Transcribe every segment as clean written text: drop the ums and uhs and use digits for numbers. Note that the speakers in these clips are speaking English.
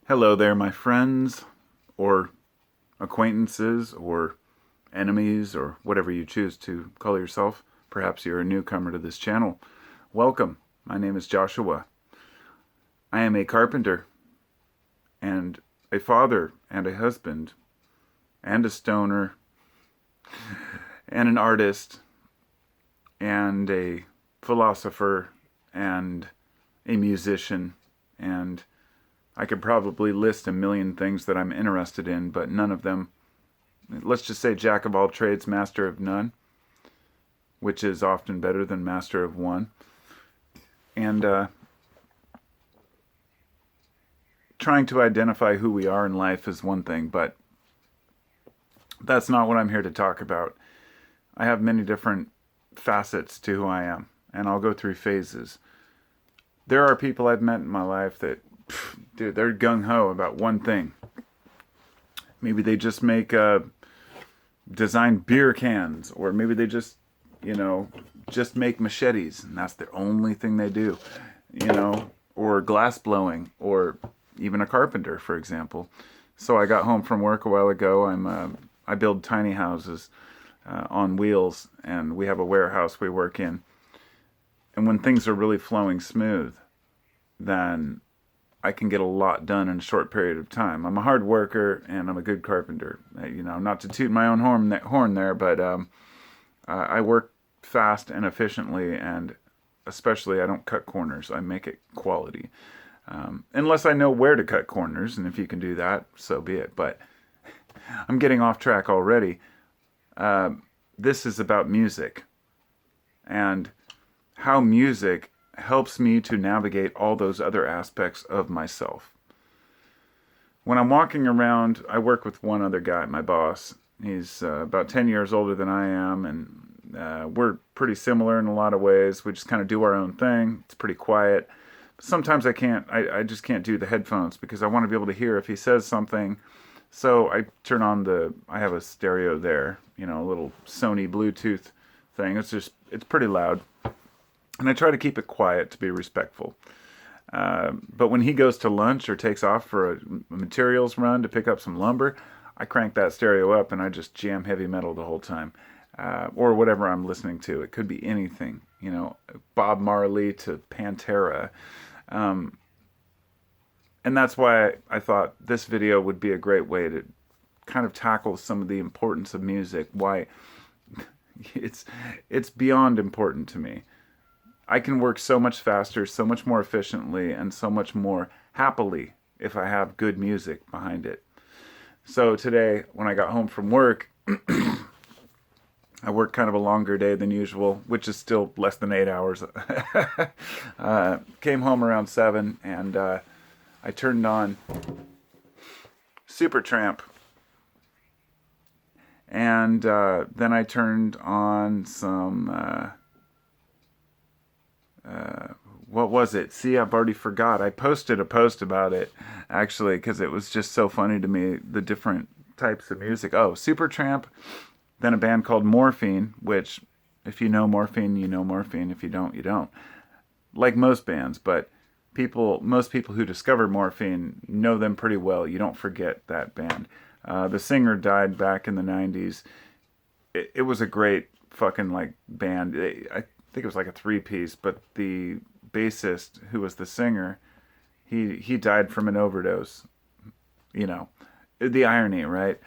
Hello there, my friends, or acquaintances, or enemies, or whatever you choose to call yourself. Perhaps you're a newcomer to this channel. Welcome. My name is Joshua. I am a carpenter, and a father, and a husband, and a stoner, and an artist, and a philosopher, and a musician, and I could probably list a million things that I'm interested in, but none of them, let's just say jack of all trades, master of none, which is often better than master of one. And trying to identify who we are in life is one thing, but that's not what I'm here to talk about. I have many different facets to who I am, and I'll go through phases. There are people I've met in my life that, dude, they're gung-ho about one thing. Maybe they just make design beer cans, or maybe they just make machetes, and that's the only thing they do, or glass blowing, or even a carpenter, for example. So I got home from work a while ago. I build tiny houses on wheels, and we have a warehouse we work in. And when things are really flowing smooth, then I can get a lot done in a short period of time. I'm a hard worker and I'm a good carpenter. Not to toot my own horn there, but I work fast and efficiently, and especially I don't cut corners. I make it quality. Unless I know where to cut corners, and if you can do that, so be it. But I'm getting off track already. This is about music and how music helps me to navigate all those other aspects of myself. When I'm walking around, I work with one other guy, my boss. He's about 10 years older than I am, and we're pretty similar in a lot of ways. We just kind of do our own thing. It's pretty quiet. Sometimes I just can't do the headphones because I want to be able to hear if he says something. So I turn on I have a stereo there, a little Sony Bluetooth thing. It's pretty loud. And I try to keep it quiet to be respectful. But when he goes to lunch or takes off for a materials run to pick up some lumber, I crank that stereo up and I just jam heavy metal the whole time. Or whatever I'm listening to. It could be anything, Bob Marley to Pantera. And that's why I thought this video would be a great way to kind of tackle some of the importance of music, why it's beyond important to me. I can work so much faster, so much more efficiently, and so much more happily if I have good music behind it. So today, when I got home from work, I worked kind of a longer day than usual, which is still less than 8 hours. Came home around 7, and I turned on Supertramp. And then I turned on some... what was it? See, I've already forgot. I posted a post about it, actually, because it was just so funny to me, the different types of music. Oh, Supertramp, then a band called Morphine, which, if you know Morphine, you know Morphine. If you don't, you don't. Like most bands, but most people who discover Morphine know them pretty well. You don't forget that band. The singer died back in the 90s. It was a great fucking band. I think it was like a three-piece, but the bassist, who was the singer, he died from an overdose. The irony, right?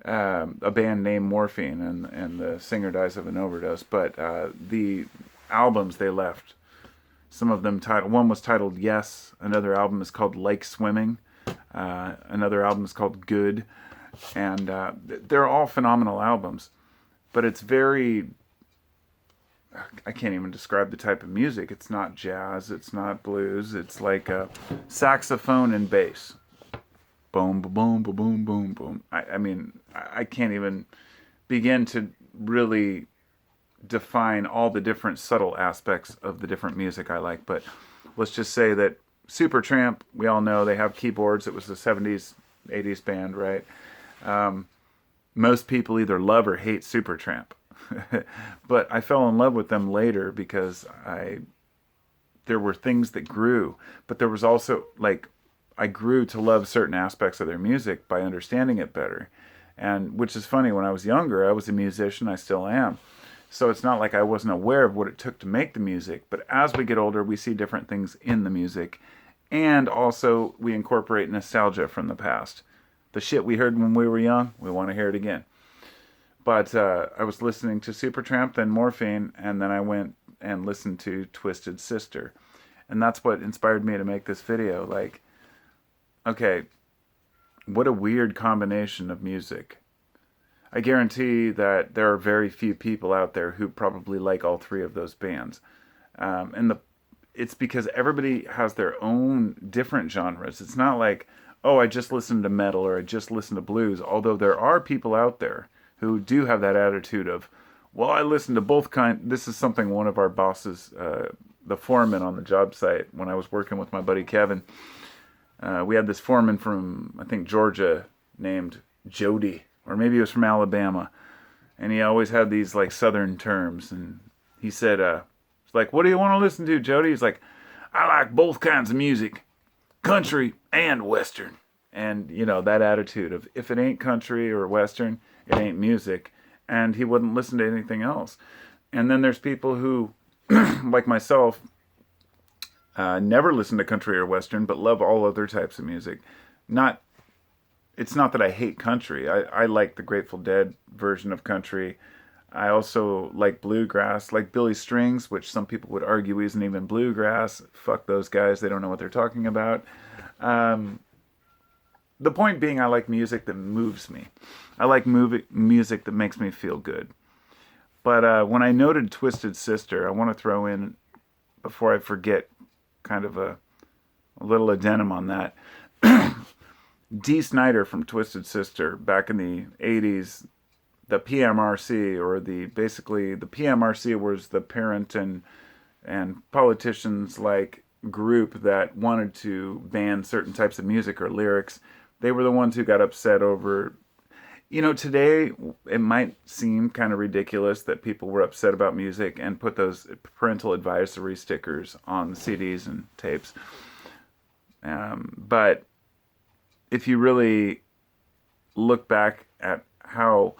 A band named Morphine, and the singer dies of an overdose. But the albums they left, some of them one was titled Yes, another album is called Like Swimming, another album is called Good, and they're all phenomenal albums. But it's very... I can't even describe the type of music. It's not jazz. It's not blues. It's like a saxophone and bass. Boom, boom, boom, boom, boom, boom. I mean, I can't even begin to really define all the different subtle aspects of the different music I like. But let's just say that Supertramp, we all know they have keyboards. It was the 70s, 80s band, right? Most people either love or hate Supertramp. But I fell in love with them later because there were things that grew, but there was also I grew to love certain aspects of their music by understanding it better. And which is funny, when I was younger, I was a musician, I still am. So it's not like I wasn't aware of what it took to make the music, but as we get older, we see different things in the music. And also, we incorporate nostalgia from the past. The shit we heard when we were young, we want to hear it again. But I was listening to Supertramp, then Morphine, and then I went and listened to Twisted Sister. And that's what inspired me to make this video. Like, okay, what a weird combination of music. I guarantee that there are very few people out there who probably like all three of those bands. It's because everybody has their own different genres. It's not like, oh, I just listen to metal or I just listen to blues. Although there are people out there who do have that attitude of, well, I listen to both kinds. This is something one of our bosses, the foreman on the job site, when I was working with my buddy Kevin, we had this foreman from, I think, Georgia named Jody, or maybe he was from Alabama. And he always had these like Southern terms. And he said, it's like, what do you want to listen to, Jody? He's like, I like both kinds of music, country and Western. And, you know, that attitude of if it ain't country or Western, it ain't music. And he wouldn't listen to anything else. And then there's people who, like myself, never listen to country or Western, but love all other types of music. It's not that I hate country. I like the Grateful Dead version of country. I also like bluegrass, like Billy Strings, which some people would argue isn't even bluegrass. Fuck those guys. They don't know what they're talking about. The point being, I like music that moves me. I like music that makes me feel good. But when I noted Twisted Sister, I want to throw in, before I forget, kind of a little addendum on that. Dee Snider from Twisted Sister, back in the 80s, the PMRC, or basically the PMRC was the parent and politicians like group that wanted to ban certain types of music or lyrics. They were the ones who got upset over, you know, today it might seem kind of ridiculous that people were upset about music and put those parental advisory stickers on the CDs and tapes. But if you really look back at how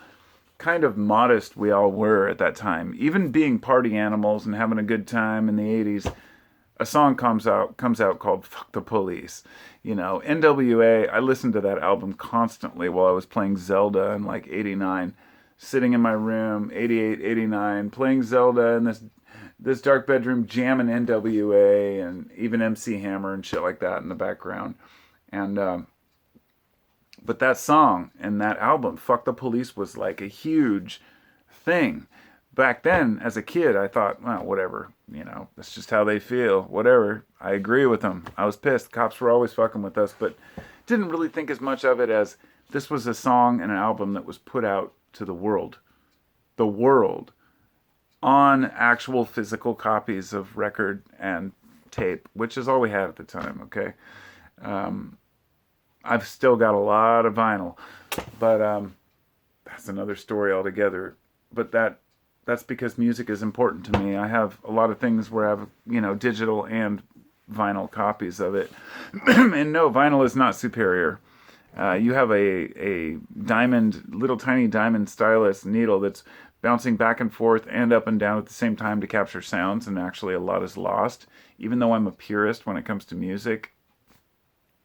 kind of modest we all were at that time, even being party animals and having a good time in the 80s, a song comes out called Fuck the Police. You know, NWA, I listened to that album constantly while I was playing Zelda in like 89, sitting in my room, 88, 89, playing Zelda in this dark bedroom, jamming NWA and even MC Hammer and shit like that in the background. And but that song and that album, Fuck the Police, was like a huge thing. Back then, as a kid, I thought, well, whatever, you know, that's just how they feel, whatever. I agree with them. I was pissed. Cops were always fucking with us, but didn't really think as much of it as this was a song and an album that was put out to the world. The world. On actual physical copies of record and tape, which is all we had at the time, okay? I've still got a lot of vinyl, but that's another story altogether. But that's because music is important to me. I have a lot of things where I have, you know, digital and vinyl copies of it. And no, vinyl is not superior. You have a little tiny diamond stylus needle that's bouncing back and forth and up and down at the same time to capture sounds, and actually a lot is lost. Even though I'm a purist when it comes to music,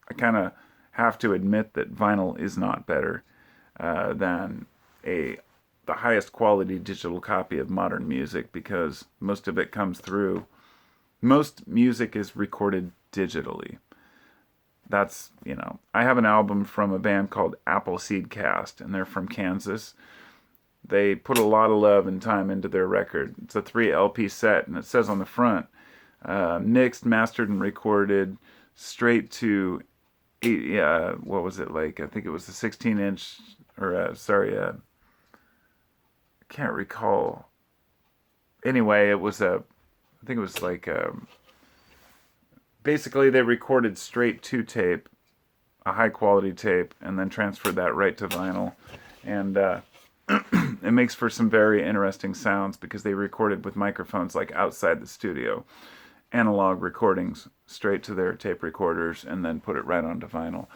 I kind of have to admit that vinyl is not better than the highest quality digital copy of modern music, because most of it comes through. Most music is recorded digitally. That's, you know, I have an album from a band called Appleseed Cast, and they're from Kansas. They put a lot of love and time into their record. It's a 3 LP set, and it says on the front, mixed, mastered, and recorded straight to what was it like? I think it was a 16-inch, or I can't recall. Anyway, I think it was like, basically they recorded straight to tape, a high quality tape, and then transferred that right to vinyl. And it makes for some very interesting sounds because they recorded with microphones like outside the studio. analog recordings straight to their tape recorders and then put it right onto vinyl.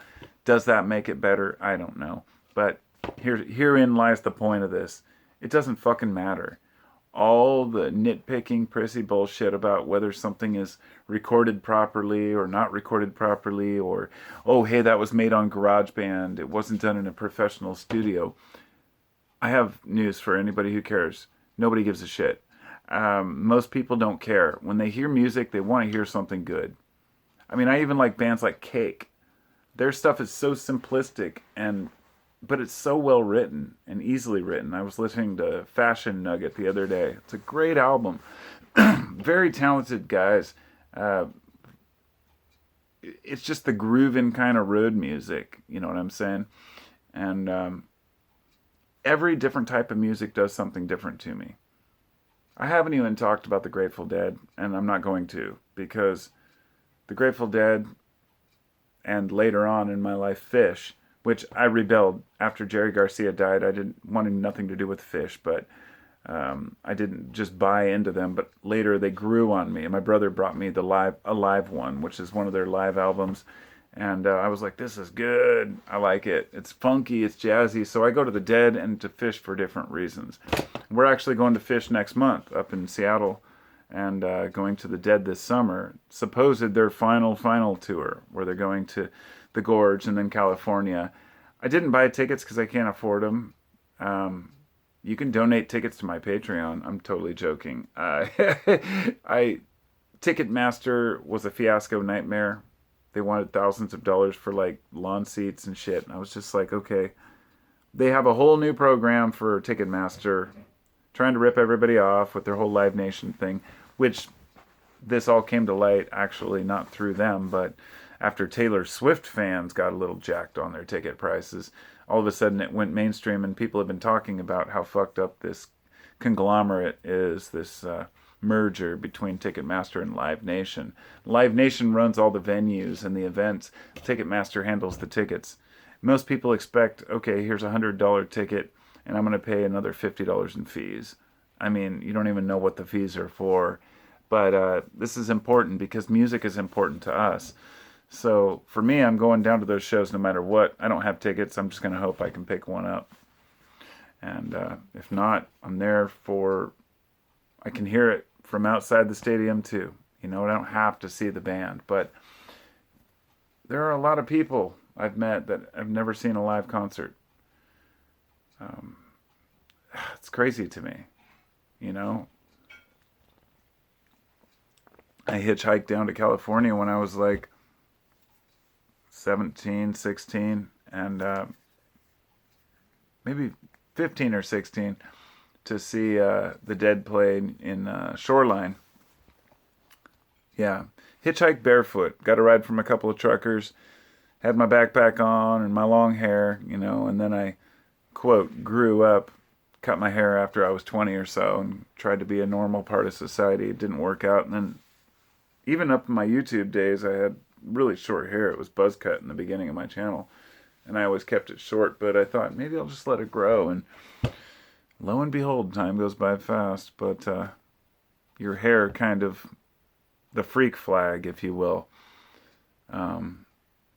Does that make it better? I don't know. But herein lies the point of this. It doesn't fucking matter. All the nitpicking, prissy bullshit about whether something is recorded properly or not recorded properly, or, oh, hey, that was made on GarageBand, it wasn't done in a professional studio. I have news for anybody who cares. Nobody gives a shit. Most people don't care. When they hear music, they want to hear something good. I mean, I even like bands like Cake. Their stuff is so simplistic, but it's so well written and easily written. I was listening to Fashion Nugget the other day. It's a great album. Very talented guys. It's just the grooving kind of road music. You know what I'm saying? And every different type of music does something different to me. I haven't even talked about the Grateful Dead, and I'm not going to, because the Grateful Dead and later on in my life, Fish, which I rebelled after Jerry Garcia died. I didn't wanted nothing to do with Fish, but I didn't just buy into them. But later they grew on me, and my brother brought me a live one, which is one of their live albums. And I was like, this is good. I like it. It's funky. It's jazzy. So I go to the Dead and to Fish for different reasons. We're actually going to Fish next month up in Seattle, and going to the Dead this summer. Supposed their final tour, where they're going to the Gorge and then California. I didn't buy tickets because I can't afford them. You can donate tickets to my Patreon. I'm totally joking. Ticketmaster was a fiasco nightmare. They wanted thousands of dollars for like lawn seats and shit. And I was just like, okay. They have a whole new program for Ticketmaster, trying to rip everybody off with their whole Live Nation thing, which this all came to light actually not through them, but after Taylor Swift fans got a little jacked on their ticket prices. All of a sudden it went mainstream, and people have been talking about how fucked up this conglomerate is, this merger between Ticketmaster and Live Nation. Live Nation runs all the venues and the events. Ticketmaster handles the tickets. Most people expect, okay, here's a $100 ticket, and I'm going to pay another $50 in fees. I mean, you don't even know what the fees are for. But this is important because music is important to us. So for me, I'm going down to those shows no matter what. I don't have tickets. I'm just going to hope I can pick one up. And if not, I'm there I can hear it from outside the stadium too. You know, I don't have to see the band. But there are a lot of people I've met that have never seen a live concert. It's crazy to me, you know. I hitchhiked down to California when I was like 17, 16, and maybe 15 or 16 to see the Dead play in Shoreline. Yeah, hitchhiked barefoot. Got a ride from a couple of truckers. Had my backpack on and my long hair, you know, and then I, quote, grew up, cut my hair after I was 20 or so, and tried to be a normal part of society. It didn't work out, and then even up in my YouTube days, I had really short hair. It was buzz cut in the beginning of my channel, and I always kept it short, but I thought maybe I'll just let it grow, and lo and behold, time goes by fast. But your hair kind of, the freak flag, if you will,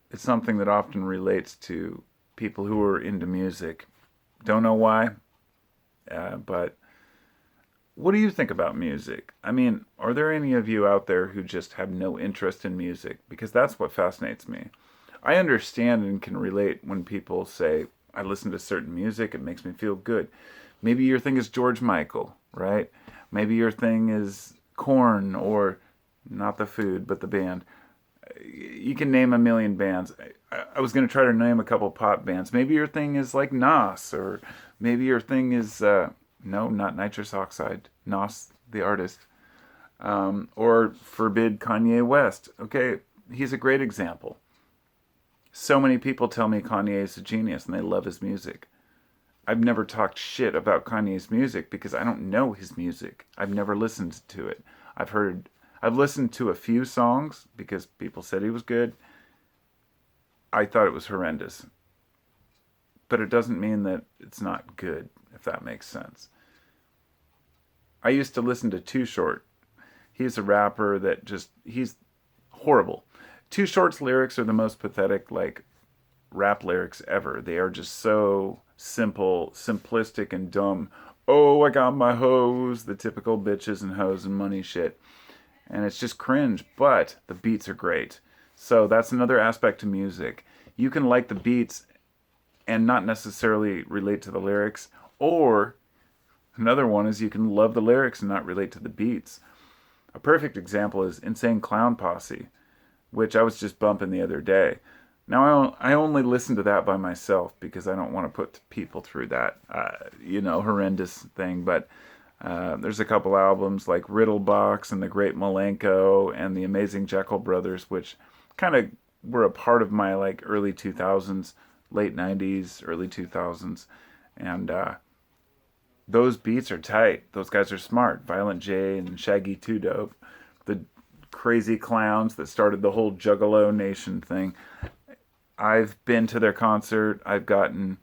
it's something that often relates to people who are into music. Don't know why, but what do you think about music? I mean, are there any of you out there who just have no interest in music? Because that's what fascinates me. I understand and can relate when people say, I listen to certain music, it makes me feel good. Maybe your thing is George Michael, right? Maybe your thing is Korn, or not the food, but the band. You can name a million bands. I was going to try to name a couple pop bands. Maybe your thing is like Nas, or maybe your thing is... no, not nitrous oxide. Nas, the artist. Or forbid Kanye West. Okay, he's a great example. So many people tell me Kanye is a genius and they love his music. I've never talked shit about Kanye's music because I don't know his music. I've never listened to it. I've listened to a few songs because people said he was good. I thought it was horrendous. But it doesn't mean that it's not good, if that makes sense. I used to listen to Too Short. He's a rapper that he's horrible. Too Short's lyrics are the most pathetic, like, rap lyrics ever. They are just so simple, simplistic, and dumb. Oh, I got my hoes, the typical bitches and hoes and money shit. And it's just cringe, but the beats are great. So that's another aspect to music. You can like the beats and not necessarily relate to the lyrics, or another one is you can love the lyrics and not relate to the beats. A perfect example is Insane Clown Posse, which I was just bumping the other day. Now, I only listen to that by myself because I don't want to put people through that, horrendous thing. But there's a couple albums like Riddlebox and The Great Malenko and The Amazing Jekyll Brothers, which kind of were a part of my like early 2000s, late 90s, early 2000s. And those beats are tight. Those guys are smart. Violent J and Shaggy 2 Dope, the crazy clowns that started the whole Juggalo Nation thing. I've been to their concert. I've gotten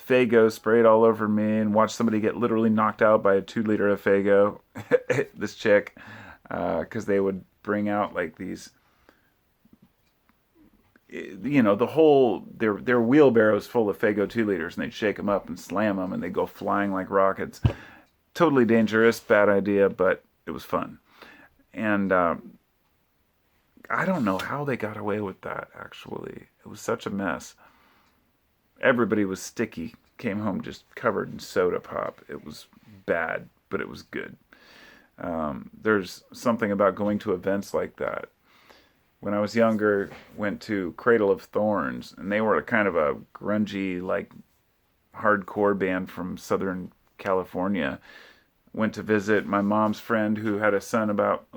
Faygo sprayed all over me and watched somebody get literally knocked out by a 2 liter of Faygo. This chick, because they would bring out like these, the whole their wheelbarrows full of Faygo 2 liters, and they'd shake them up and slam them, and they'd go flying like rockets. Totally dangerous, bad idea, but it was fun. And I don't know how they got away with that, actually. It was such a mess. Everybody was sticky, came home just covered in soda pop. It was bad, but it was good. There's something about going to events like that. When I was younger, went to Cradle of Thorns, and they were a kind of a grungy, like, hardcore band from Southern California. Went to visit my mom's friend who had a son about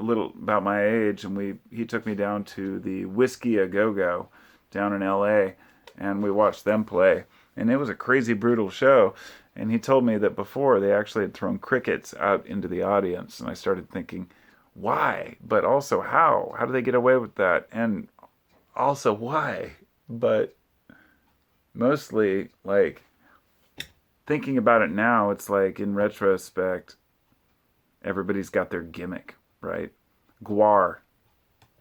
my age, and he took me down to the Whiskey A Go Go down in L.A., and we watched them play, and it was a crazy brutal show. And he told me that before they actually had thrown crickets out into the audience, and I started thinking, why? But also how? How do they get away with that? And also why? But mostly, like, thinking about it now, it's like in retrospect, everybody's got their gimmick, right? Gwar.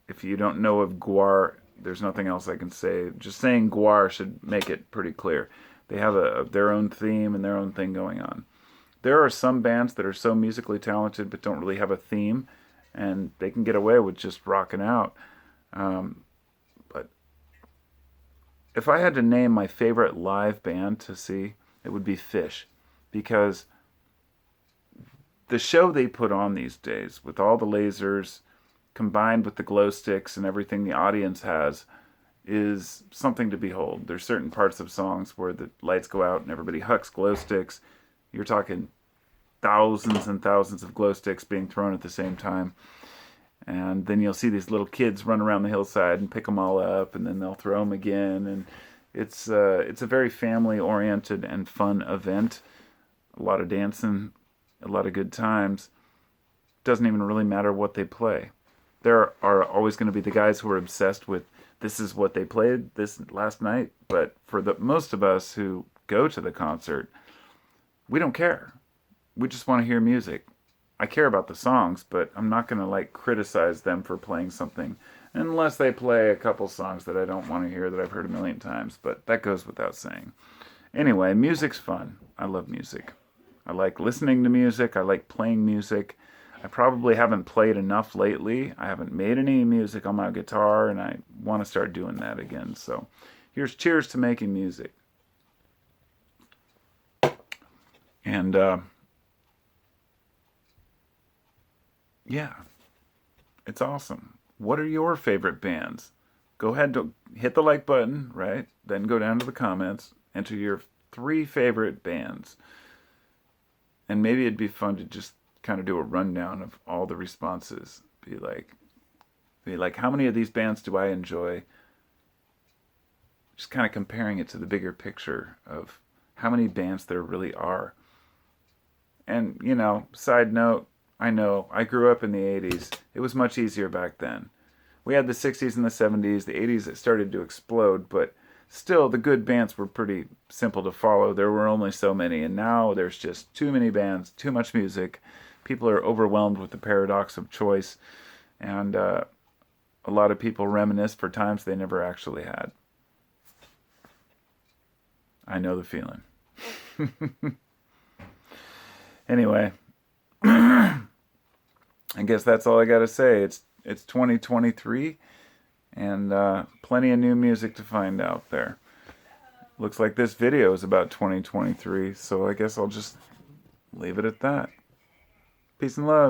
If you don't know of Gwar, there's nothing else I can say. Just saying Gwar should make it pretty clear. They have their own theme and their own thing going on. There are some bands that are so musically talented but don't really have a theme, and they can get away with just rocking out. But if I had to name my favorite live band to see, it would be Phish, because the show they put on these days, with all the lasers combined with the glow sticks and everything the audience has, is something to behold. There's certain parts of songs where the lights go out and everybody hucks glow sticks. You're talking thousands and thousands of glow sticks being thrown at the same time. And then you'll see these little kids run around the hillside and pick them all up, and then they'll throw them again. And it's a very family-oriented and fun event. A lot of dancing, a lot of good times. Doesn't even really matter what they play. There are always going to be the guys who are obsessed with, this is what they played this last night. But for the most of us who go to the concert, we don't care. We just want to hear music. I care about the songs, but I'm not going to like criticize them for playing something unless they play a couple songs that I don't want to hear that I've heard a million times. But that goes without saying. Anyway, music's fun. I love music. I like listening to music. I like playing music. I probably haven't played enough lately. I haven't made any music on my guitar, and I want to start doing that again. So here's cheers to making music. And yeah, it's awesome. What are your favorite bands? Go ahead and hit the like button, right? Then go down to the comments, enter your 3 favorite bands. And maybe it'd be fun to just kind of do a rundown of all the responses. Be like, how many of these bands do I enjoy? Just kind of comparing it to the bigger picture of how many bands there really are. And, side note, I know, I grew up in the 80s. It was much easier back then. We had the 60s and the 70s. The 80s, it started to explode, but still, the good bands were pretty simple to follow. There were only so many, and now there's just too many bands, too much music, people are overwhelmed with the paradox of choice, and a lot of people reminisce for times they never actually had. I know the feeling. Anyway, I guess that's all I got to say. It's 2023, and plenty of new music to find out there. Looks like this video is about 2023, so I guess I'll just leave it at that. Peace and love.